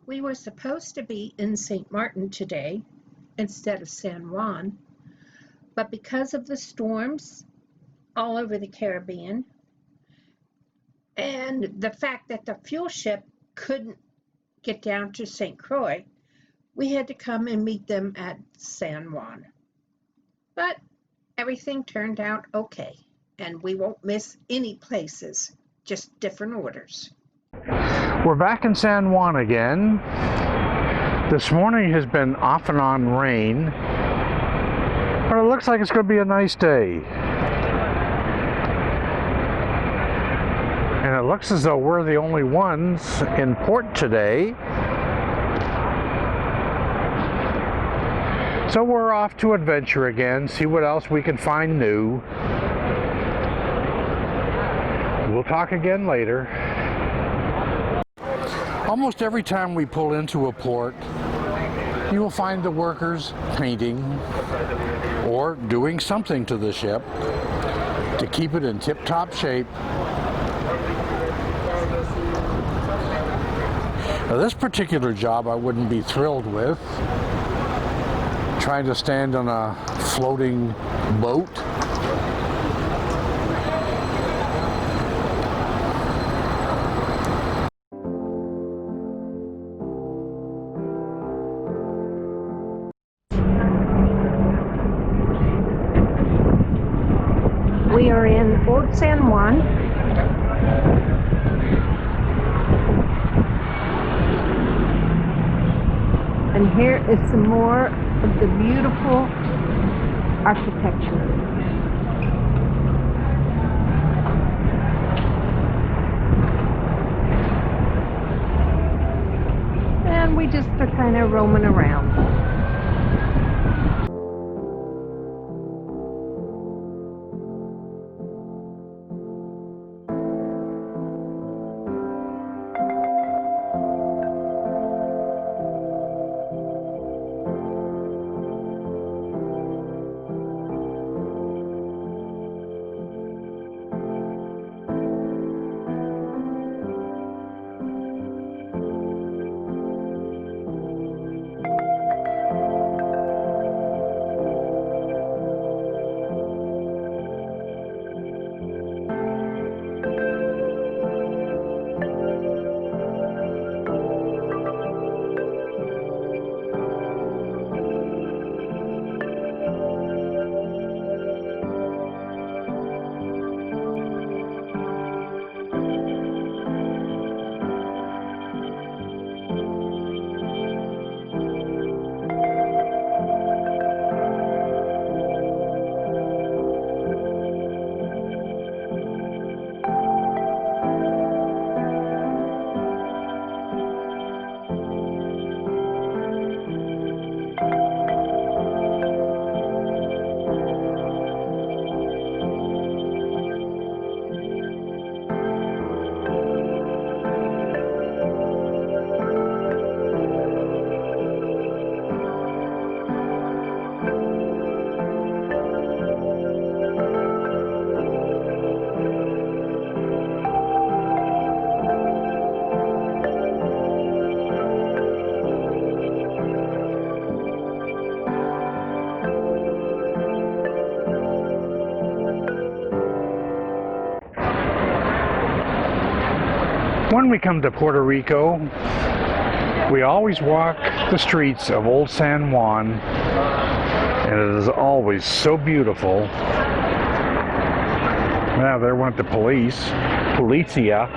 We were supposed to be in St. Maartin today instead of San Juan, but because of the storms all over the Caribbean and the fact that the fuel ship couldn't get down to St. Croix, we had to come and meet them at San Juan. But everything turned out okay, and we won't miss any places, just different orders. We're back in San Juan again. This morning has been off and on rain, but it looks like it's going to be a nice day. And it looks as though we're the only ones in port today. So we're off to adventure again, see what else we can find new. We'll talk again later. Almost every time we pull into a port, you will find the workers painting or doing something to the ship to keep it in tip-top shape. Now, this particular job I wouldn't be thrilled with, trying to stand on a floating boat. We are in Old San Juan. And here is some more of the beautiful architecture. And we just are kind of roaming around. When we come to Puerto Rico, we always walk the streets of Old San Juan, and it is always so beautiful. Now, there went the policia.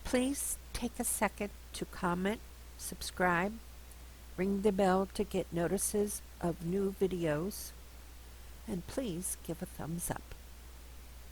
Please take a second to comment, subscribe, ring the bell to get notices of new videos, and please give a thumbs up.